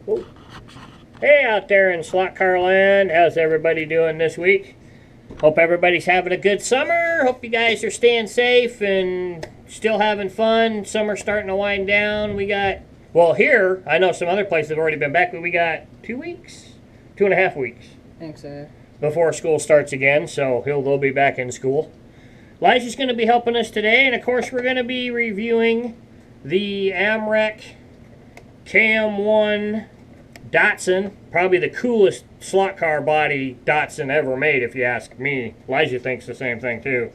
Whoa. Hey out there in slot car land, how's everybody doing this week? Hope everybody's having a good summer. Hope you guys are staying safe and still having fun. Summer's starting to wind down. We got, well, here, I know some other places have already been back, but we got 2 weeks? 2.5 weeks. I think so. Before school starts again, so they'll be back in school. Elijah's going to be helping us today, and of course we're going to be reviewing the Amrec km-1 Datsun, probably the coolest slot car body Datsun ever made, if you ask me. Elijah thinks the same thing too.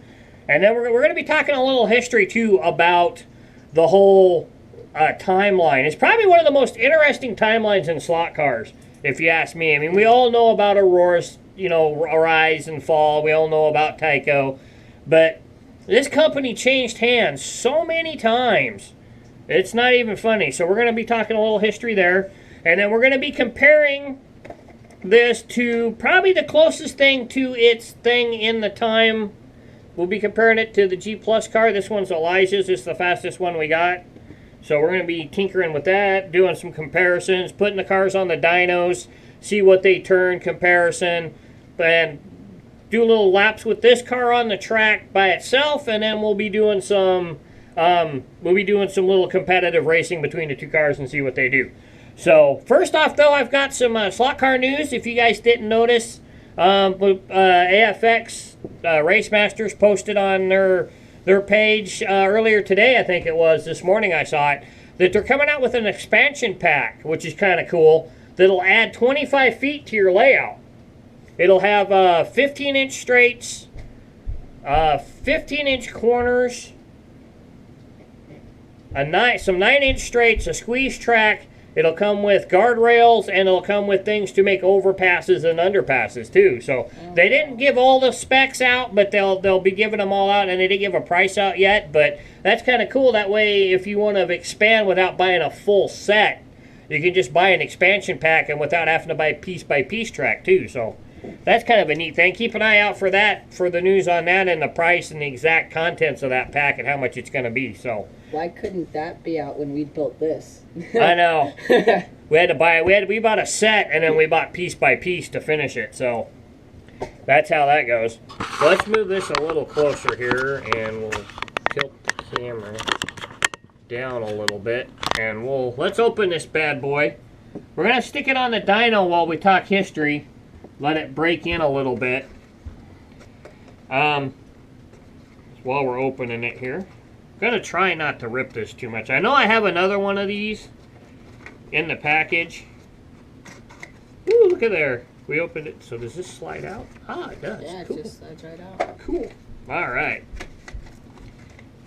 And then we're going to be talking a little history too about the whole timeline. It's probably one of the most interesting timelines in slot cars, if you ask me. I mean, we all know about Aurora's, rise and fall. We all know about Tyco, but this company changed hands so many times. It's not even funny. So we're going to be talking a little history there. And then we're going to be comparing this to probably the closest thing to its thing in the time. We'll be comparing it to the G Plus car. This one's Elijah's. It's the fastest one we got. So we're going to be tinkering with that, doing some comparisons, putting the cars on the dynos, see what they turn, comparison, and do a little laps with this car on the track by itself, and then we'll be doing some little competitive racing between the two cars and see what they do. So, first off, though, I've got some slot car news. If you guys didn't notice, AFX Race Masters posted on their page earlier today, I think it was, this morning I saw it, that they're coming out with an expansion pack, which is kind of cool, that'll add 25 feet to your layout. It'll have 15-inch straights, 15-inch corners, some 9-inch straights, a squeeze track. It'll come with guardrails, and it'll come with things to make overpasses and underpasses too. So they didn't give all the specs out, but they'll be giving them all out, and they didn't give a price out yet. But that's kind of cool. That way, if you want to expand without buying a full set, you can just buy an expansion pack and without having to buy piece by piece track too. So that's kind of a neat thing. Keep an eye out for that, for the news on that and the price and the exact contents of that pack and how much it's going to be. So. Why couldn't that be out when we built this? I know. We had to buy it. We bought a set, and then we bought piece by piece to finish it. So that's how that goes. So let's move this a little closer here, and we'll tilt the camera down a little bit, and let's open this bad boy. We're gonna stick it on the dyno while we talk history. Let it break in a little bit. While we're opening it here. Gonna try not to rip this too much. I know I have another one of these in the package. Ooh, look at there. We opened it. So does this slide out? Ah, it does. Yeah, cool. it just slides right out. Cool. All right.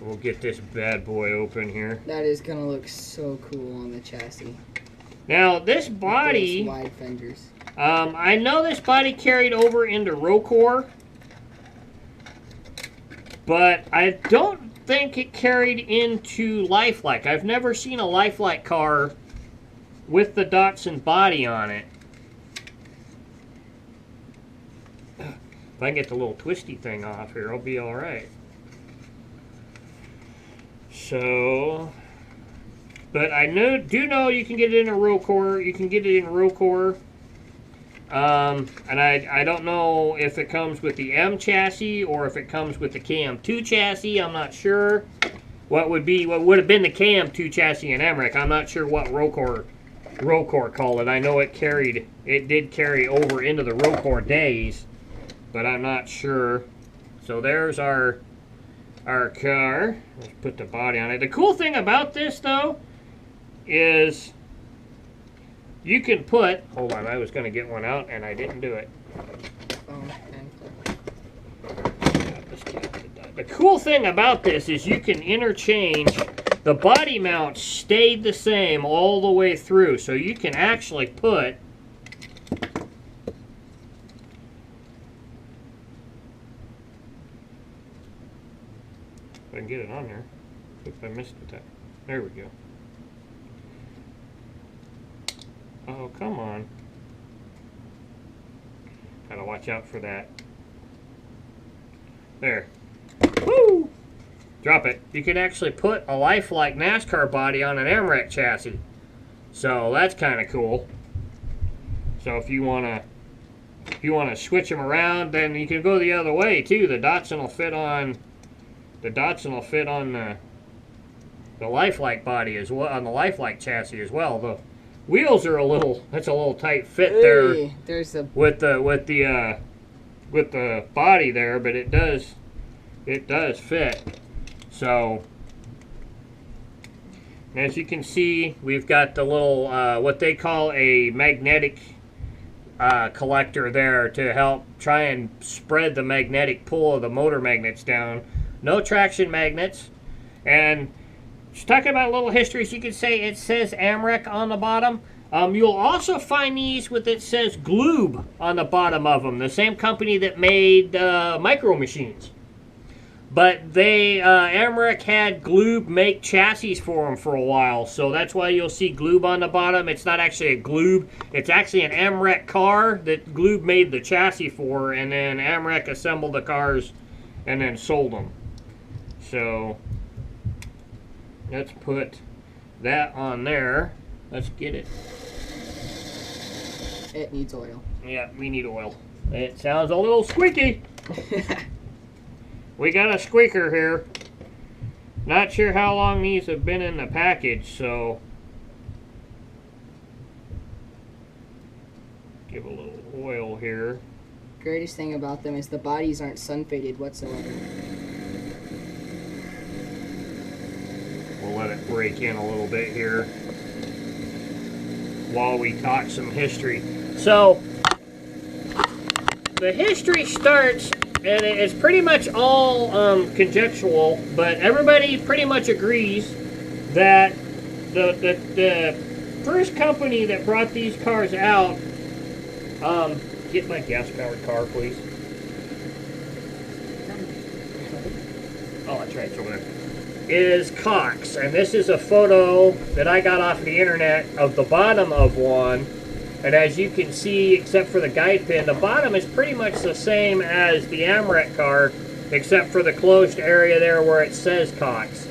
We'll get this bad boy open here. That is gonna look so cool on the chassis. Now this body, wide fenders. I know this body carried over into Rocor, but I don't think it carried into Lifelike. I've never seen a Lifelike car with the Datsun body on it. If I can get the little twisty thing off here, I'll be all right. So, but I do know you can get it in a Rocor. You can get it in Rocor. And I don't know if it comes with the M chassis or if it comes with the KM2 chassis. I'm not sure. What would have been the KM2 chassis in Amrec. I'm not sure what Rocor called it. I know it did carry over into the Rocor days, but I'm not sure. So there's our car. Let's put the body on it. The cool thing about this though is you can put, hold on, I was going to get one out and I didn't do it. The cool thing about this is you can interchange, the body mount stayed the same all the way through, so you can actually put, if I can get it on there, oops, I missed it, there we go. Oh, come on. Gotta watch out for that. There. Woo! Drop it. You can actually put a lifelike NASCAR body on an Amrec chassis. So that's kind of cool. So if you want to switch them around, then you can go the other way too. The Datsun will fit on the lifelike body as well, on the lifelike chassis as well. The wheels are a little tight fit there. Hey, there's a with the body there, but it does fit. So as you can see, we've got the little what they call a magnetic collector there to help try and spread the magnetic pull of the motor magnets down. No traction magnets. And just talking about a little history, so you could say it says Amrec on the bottom. You'll also find these with it says Gloob on the bottom of them, the same company that made Micro Machines. But they, Amrec had Gloob make chassis for them for a while, so that's why you'll see Gloob on the bottom. It's not actually a Gloob, it's actually an Amrec car that Gloob made the chassis for, and then Amrec assembled the cars and then sold them. So let's put that on there. Let's get it. It needs oil. Yeah, we need oil. It sounds a little squeaky. We got a squeaker here. Not sure how long these have been in the package, so give a little oil here. Greatest thing about them is the bodies aren't sun faded whatsoever. We'll let it break in a little bit here while we talk some history. So the history starts, and it's pretty much all conjectural, but everybody pretty much agrees that the first company that brought these cars out, get my gas-powered car, please. Oh, that's right, it's over there. Is Cox, and this is a photo that I got off the internet of the bottom of one. And as you can see, except for the guide pin, the bottom is pretty much the same as the Amrec car, except for the closed area there where it says Cox.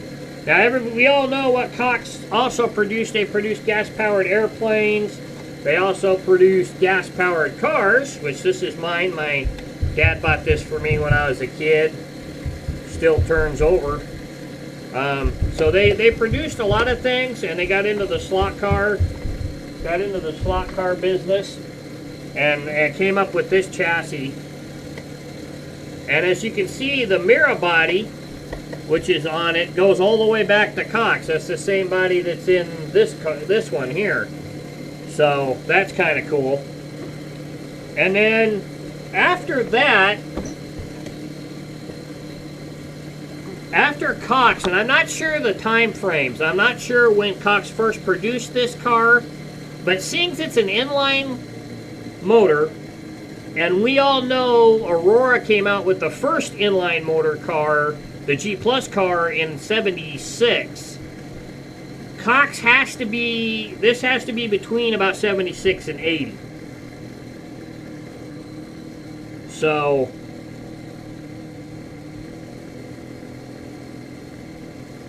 Now, we all know what Cox also produced. They produced gas-powered airplanes. They also produced gas-powered cars, which this is mine. My dad bought this for me when I was a kid. Still turns over. So they produced a lot of things, and they got into the slot car. Got into the slot car business and came up with this chassis. And as you can see, the mirror body, which is on it, goes all the way back to Cox. That's the same body that's in this one here. So that's kind of cool. And then after that, after Cox, and I'm not sure the time frames, I'm not sure when Cox first produced this car, but seeing it's an inline motor, and we all know Aurora came out with the first inline motor car, the G Plus car, in '76. Cox has to be, this has to be between about 76 and 80. So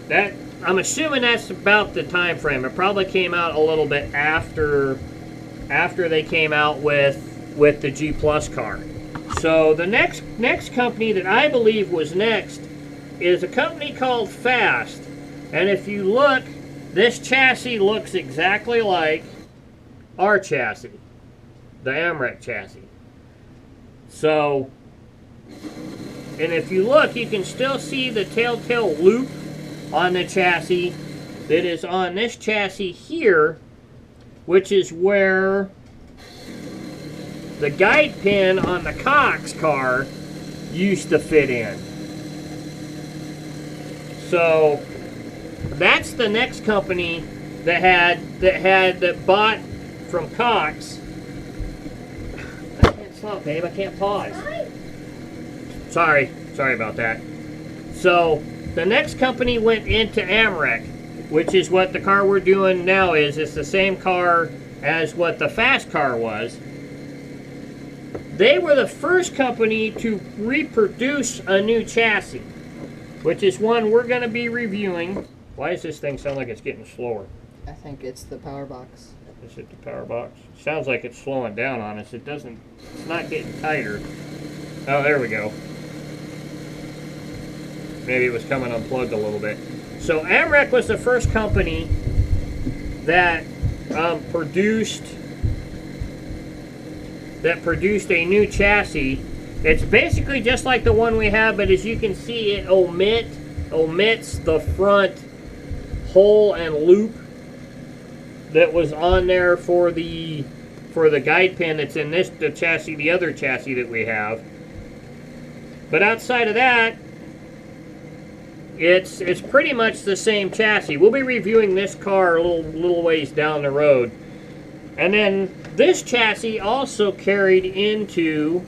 that, I'm assuming that's about the time frame. It probably came out a little bit after they came out with the G Plus car. So the next company that I believe was next is a company called Fast. And if you look, this chassis looks exactly like our chassis, the Amrec chassis. So, and if you look, you can still see the telltale loop on the chassis that is on this chassis here, which is where the guide pin on the Cox car used to fit in. So that's the next company that bought from Cox. I can't stop, babe. I can't pause. Sorry about that. So the next company went into Amrec, which is what the car we're doing now is. It's the same car as what the Fast car was. They were the first company to reproduce a new chassis, which is one we're going to be reviewing. Why does this thing sound like it's getting slower? I think it's the power box. Is it the power box? Sounds like it's slowing down on us. It doesn't, it's not getting tighter. Oh, there we go. Maybe it was coming unplugged a little bit. So Amrec was the first company that produced a new chassis. It's basically just like the one we have, but as you can see, it omits the front hole and loop that was on there for the guide pin that's in the chassis, the other chassis that we have. But outside of that, it's pretty much the same chassis. We'll be reviewing this car a little ways down the road. And then this chassis also carried into,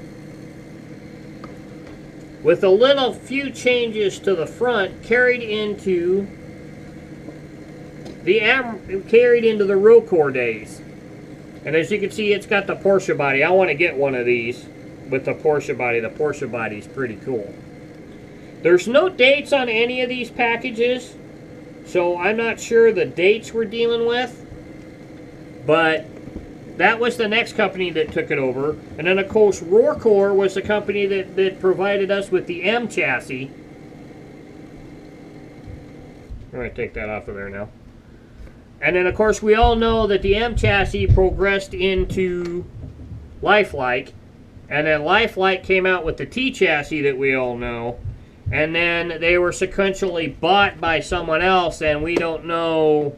with a few changes to the front, carried into the Rocore days. And as you can see, it's got the Porsche body. I want to get one of these with the Porsche body. The Porsche body is pretty cool. There's no dates on any of these packages, so I'm not sure the dates we're dealing with. But that was the next company that took it over. And then, of course, Rocore was the company that provided us with the M chassis. I'm going to take that off of there now. And then, of course, we all know that the M chassis progressed into Lifelike. And then Lifelike came out with the T chassis that we all know. And then they were sequentially bought by someone else, and we don't know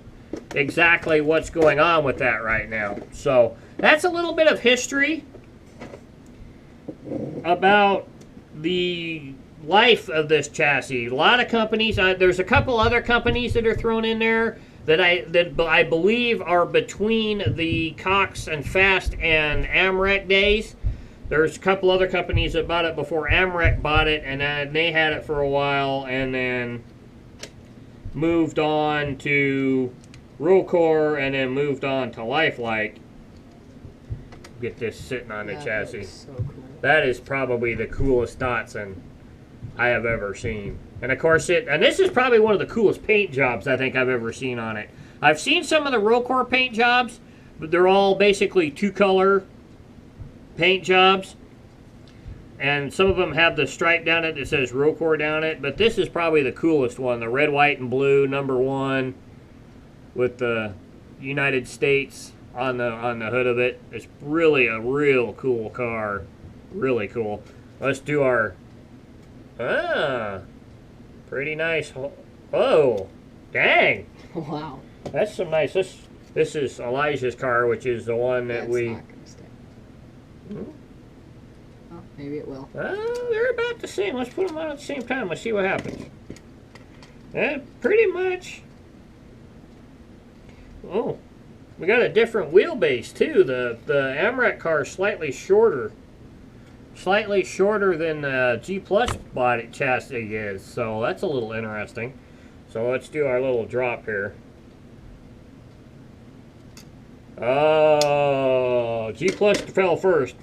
exactly what's going on with that right now. So that's a little bit of history about the life of this chassis. A lot of companies, there's a couple other companies that are thrown in there that I believe are between the Cox and Fast and Amrec days. There's a couple other companies that bought it before Amrec bought it, and they had it for a while, and then moved on to Rocore, and then moved on to Lifelike. Get this sitting on the chassis. So cool. That is probably the coolest Datsun I have ever seen. And of course and this is probably one of the coolest paint jobs I think I've ever seen on it. I've seen some of the Rocore paint jobs, but they're all basically two-color paint jobs, and some of them have the stripe down it that says Rocore down it, but this is probably the coolest one, the red, white, and blue #1 with the United States on the hood of it. It's really a real cool car, really cool. Let's do our pretty nice. Oh, dang! Wow, That's some nice. This is Elijah's car, which is the one that that's we. not gonna stay. Oh, maybe it will. They're about the same. Let's put them on at the same time. Let's see what happens. Pretty much. Oh, we got a different wheelbase too. The Amrec car is slightly shorter than the G Plus body chassis is. So that's a little interesting. So let's do our little drop here. Oh, G Plus fell first.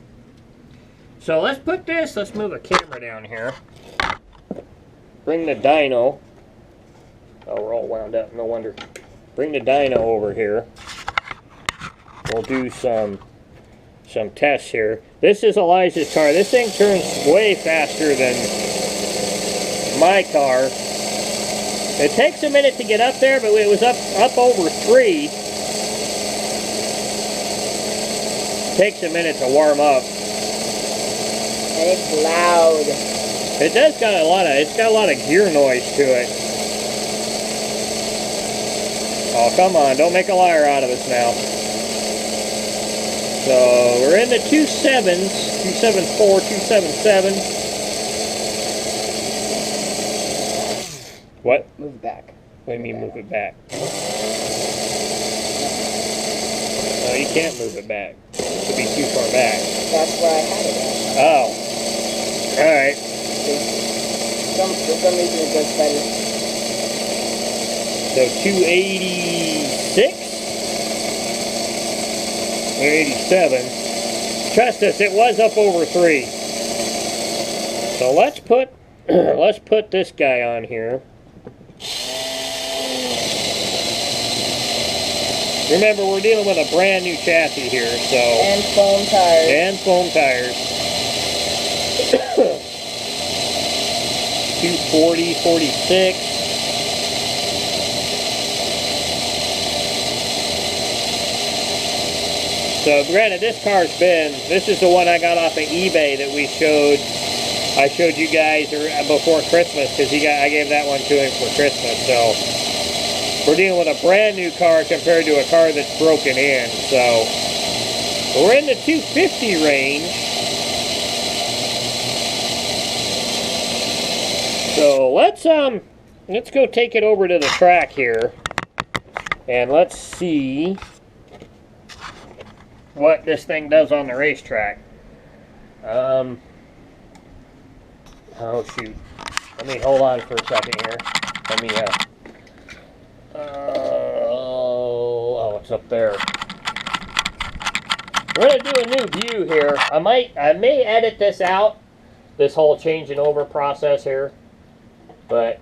So let's put this, let's move the camera down here. Bring the dyno. Oh, we're all wound up, no wonder. Bring the dyno over here. We'll do some tests here. This is Elijah's car. This thing turns way faster than my car. It takes a minute to get up there, but it was up over 3. Takes a minute to warm up. And it's loud. It does got it's got a lot of gear noise to it. Oh, come on, don't make a liar out of us now. So we're in the 2.7s, 2.74, 2.77. What? Move it back. What do you mean move it back? No, you can't move it back. It would be too far back. That's where I had it at. Oh. Alright. For some reason it goes better. So 286? Or 87. Trust us, it was up over 3. So let's put this guy on here. Remember, we're dealing with a brand new chassis here, so. And foam tires. And foam tires. 240, 46. So granted, this is the one I got off of eBay that I showed you guys before Christmas, because I gave that one to him for Christmas. So we're dealing with a brand new car compared to a car that's broken in. So we're in the 250 range. So let's go take it over to the track here, and let's see what this thing does on the racetrack. Oh shoot. Let me hold on for a second here. Let me oh, it's up there. We're gonna do a new view here. I may edit this out, this whole changing over process here, but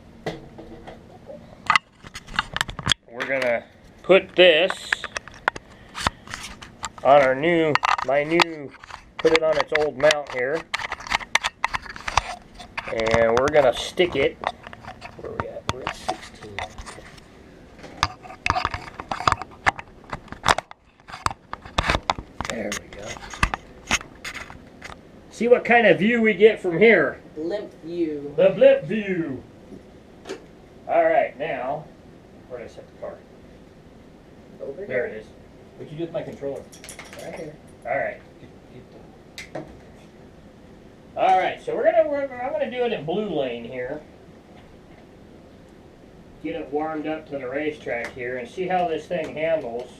we're gonna put this on put it on its old mount here, and we're gonna stick it. Where are we at? We're at 16. There we go. See what kind of view we get from here. Blimp view. The blimp view. All right, now where did I set the car? Over here. There it is. What'd you do with my controller? Right here. All right. All right, so I'm gonna do it in blue lane here. Get it warmed up to the racetrack here and see how this thing handles.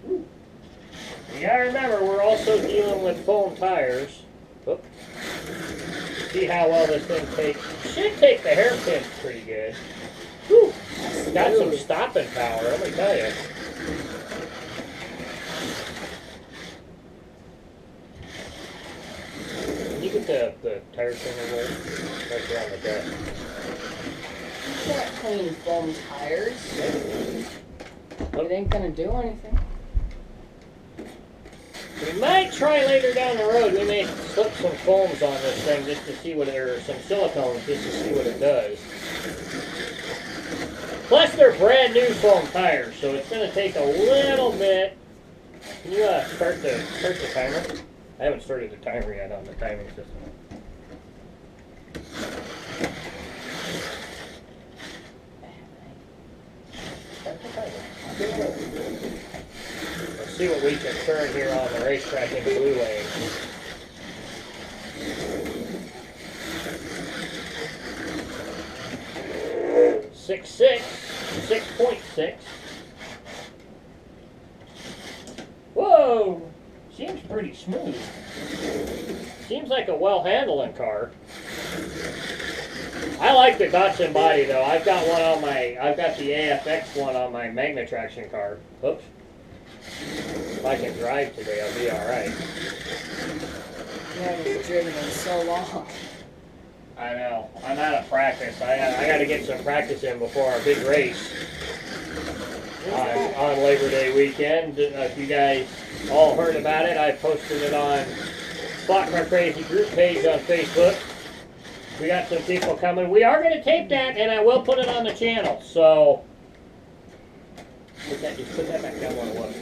You gotta remember, we're also dealing with foam tires. Oop. See how well this thing takes. Should take the hairpins pretty good. Whew. Got some stopping power, let me tell you. Can you get the tire trimmer roll right there on the desk? You can't clean foam tires. It ain't gonna do anything. We might try later down the road. We may slip some foams on this thing just to see or some silicones just to see what it does. Plus, they're brand new foam tires, so it's going to take a little bit. Can you start the timer? I haven't started the timer yet on the timing system. Start the timer. Let's see what we can turn here on the racetrack in blue lane. .6. Whoa! Seems pretty smooth. Seems like a well-handling car. I like the Datsun body though. I've got the AFX one on my Magna Traction car. Oops. If I can drive today, I'll be alright. You haven't driven in so long. I know. I'm out of practice. I got to get some practice in before our big race on Labor Day weekend. If you guys all heard about it, I posted it on Slot Car Crazy group page on Facebook. We got some people coming. We are going to tape that, and I will put it on the channel. So just put that back down where it was.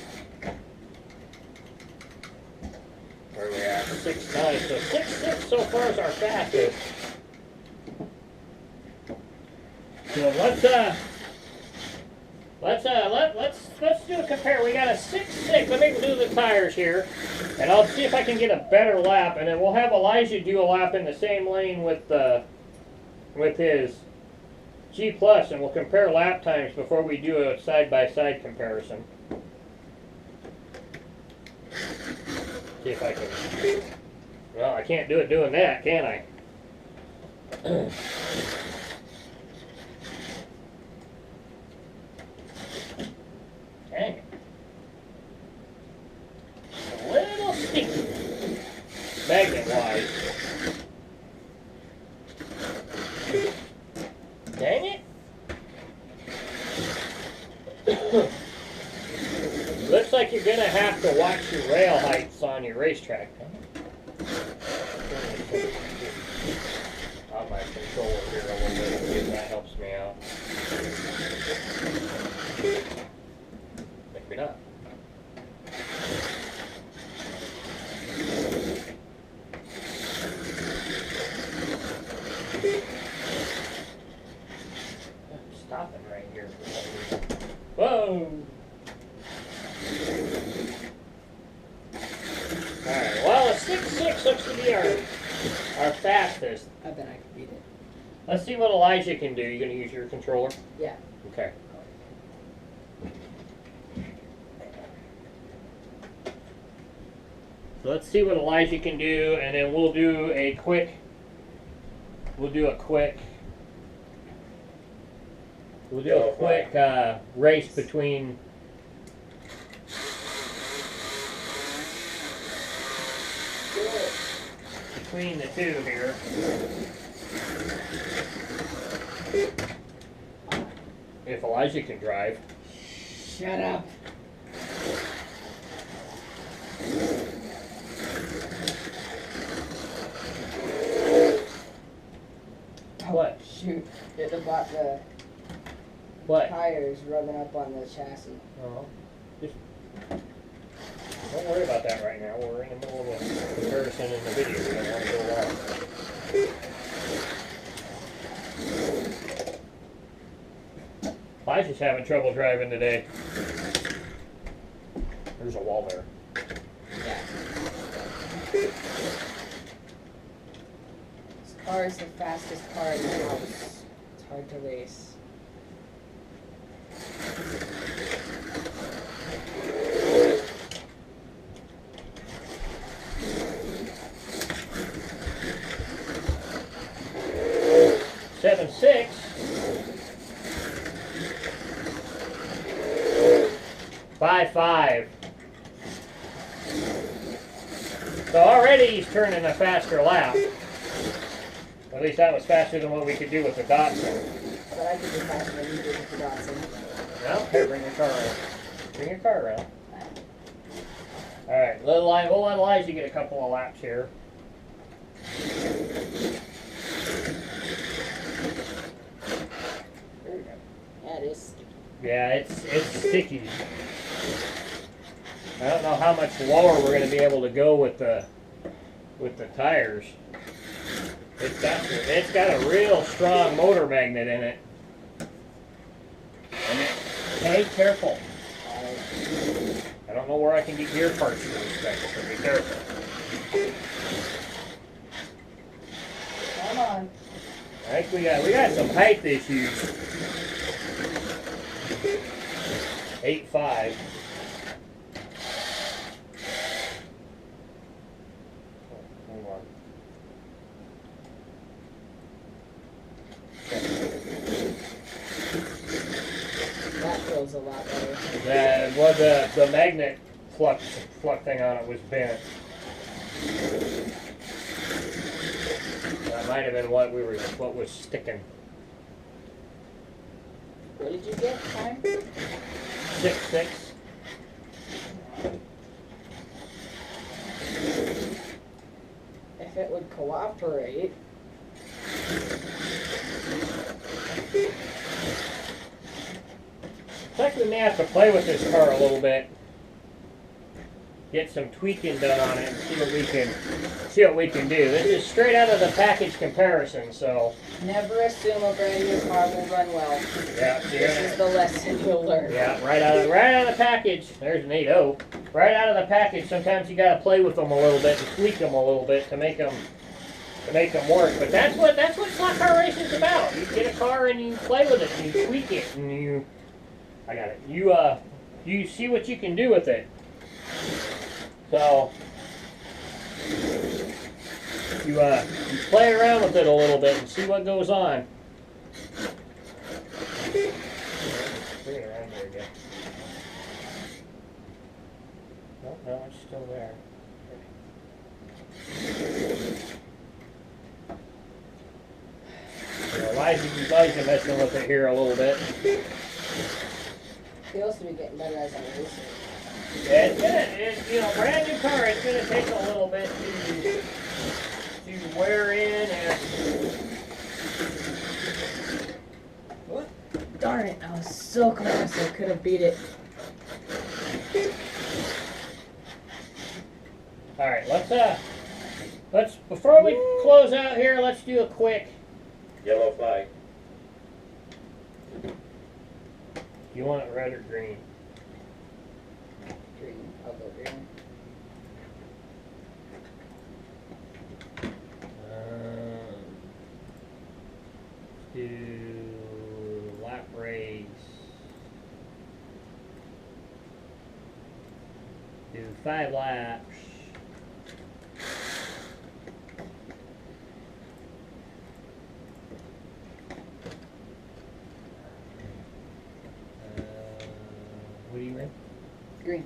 Where we at? 6.9. So 6.6 so far is our fastest. So let's do a compare. We got a 6.6. Let me do the tires here, and I'll see if I can get a better lap, and then we'll have Elijah do a lap in the same lane with his G Plus, and we'll compare lap times before we do a side-by-side comparison. See if I can. Well, I can't do it doing that, can I? Dang it. A little sticky. Magnet-wise. Dang it. Looks like you're gonna have to watch your rail heights on your racetrack. On my controller here a little bit, see if that helps me out. Maybe not. I'm stopping right here for some reason. Whoa! Alright, well, a 6.6 looks to be our fastest. I bet I could beat it. Let's see what Elijah can do. You gonna use your controller? Yeah. Okay. So let's see what Elijah can do, and then we'll do a quick race between the two here. If Elijah can drive. Shut up. What? Shoot. Hit about the What? tires rubbing up on the chassis. Oh. Just don't worry about that right now. We're in the middle of a comparison in the video. We don't want to go long. Elijah's having trouble driving today. There's a wall there. Yeah. This car is the fastest car in the house. It's hard to race. Seven six. 5.5. So already he's turning a faster lap. At least that was faster than what we could do with the Datsun. But I could do faster than you did with the Datsun. No? Here, bring your car around. Bring your car around. Alright, we'll let Elijah get a couple of laps here. There we go. Yeah, it is sticky. Yeah, it's sticky. I don't know how much lower we're going to be able to go with the tires. It's got a real strong motor magnet in it. Hey, careful. I don't know where I can get gear parts for this thing, so be careful. Come on. I think we got some height issues. 8.5. Hold on. That feels a lot better. The magnet flux thing on it was bent. That might have been what was sticking. What did you get, time? 6.6. If it would cooperate. Looks like we may have to play with this car a little bit. Get some tweaking done on it and see what we can do. This is straight out of the package comparison, so Never assume a brand new car will run well. yeah, This is the lesson you'll learn. yeah, right out of the package. There's an 8.0. Right out of the package, sometimes you gotta play with them a little bit and tweak them a little bit to make them work. But that's what slot car racing is about. You get a car and you play with it and you tweak it and I got it. You see what you can do with it. So you play around with it a little bit and see what goes on. Bring it around here again. No, it's still there. Elijah messing with it here a little bit. feels to be getting better as I'm racing. Yeah, you know, brand new car, it's gonna take a little bit to wear in and. What? Darn it, I was so close, I could have beat it. Alright, let's before we close out here, let's do a quick Yellow flag. you want it red or green? Green, I'll go green. Do lap race. Do 5 laps. What do you mean? Green.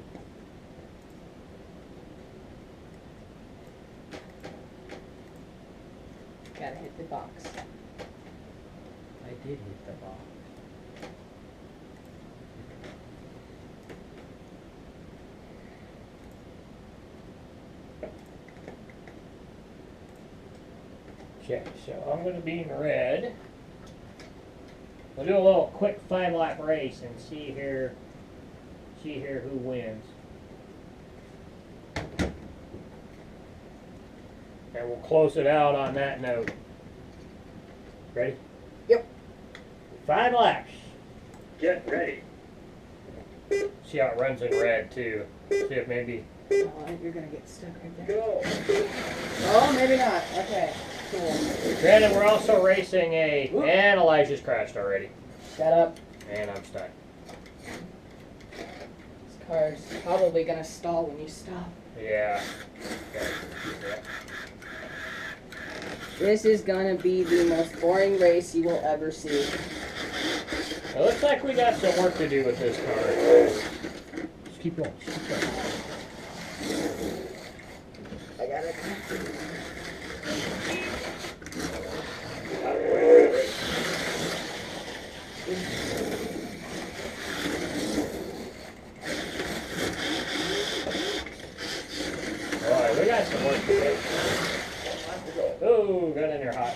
Gotta hit the box. I did hit the ball. Okay, so I'm going to be in red. We'll do a little quick 5-lap race and see here who wins. And we'll close it out on that note. Ready? Yep. 5 laps. Get ready. See how it runs in red too. See if maybe. Oh, you're gonna get stuck right there. Go. Oh, maybe not. Okay, cool. Granted, we're also racing a. And Elijah's crashed already. Shut up. And I'm stuck. This car's probably gonna stall when you stop. Yeah. Okay. Yeah. This is gonna be the most boring race you will ever see. It looks like we got some work to do with this car. Just keep going. Just keep going. I got it. Alright, we got some work to do. Oh, got in there hot.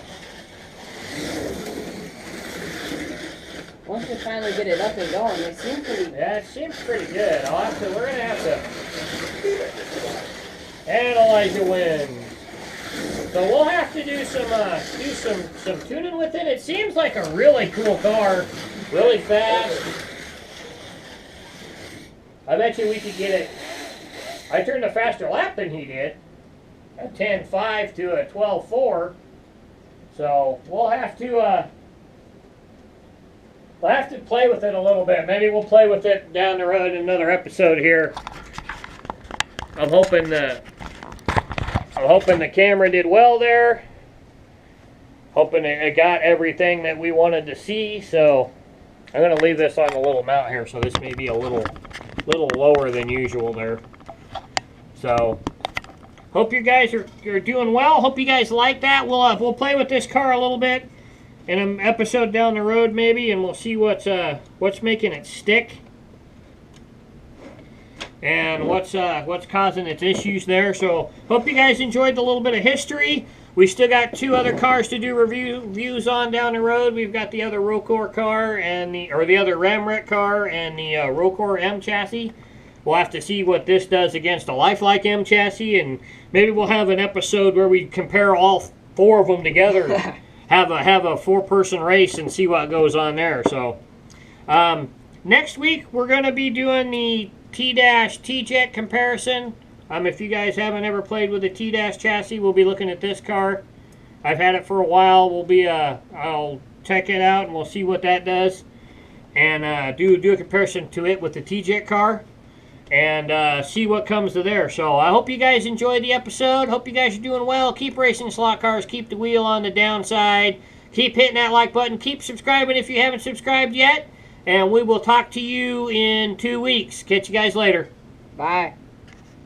Once we finally get it up and going, it seems pretty. Yeah, it seems pretty good. We're gonna have to. And Elijah wins. So we'll have to do some tuning with it. It seems like a really cool car, really fast. I bet you we could get it. I turned a faster lap than he did, a 10.5 to a 12.4. So we'll have to play with it a little bit. Maybe we'll play with it down the road in another episode here. I'm hoping the camera did well there. Hoping it got everything that we wanted to see. So I'm going to leave this on a little mount here, so this may be a little lower than usual there. So hope you guys are doing well. Hope you guys like that. We'll play with this car a little bit in an episode down the road maybe, and we'll see what's making it stick and what's causing its issues there. So hope you guys enjoyed the little bit of history. We still got 2 other cars to do reviews on down the road. We've got the other Rocor car and the other Amrec car and the Rocor M chassis. We'll have to see what this does against a lifelike M chassis, and maybe we'll have an episode where we compare all 4 of them together. have a 4-person race and see what goes on there. So next week we're going to be doing the T-Jet comparison. If you guys haven't ever played with a T- chassis, we'll be looking at this car. I've had it for a while. I'll check it out and we'll see what that does, and do a comparison to it with the T-Jet car, and see what comes to there. So I hope you guys enjoyed the episode. Hope you guys are doing well. Keep racing slot cars. Keep the wheel on the downside. Keep hitting that like button. Keep subscribing if you haven't subscribed yet. And we will talk to you in 2 weeks. Catch you guys later. Bye.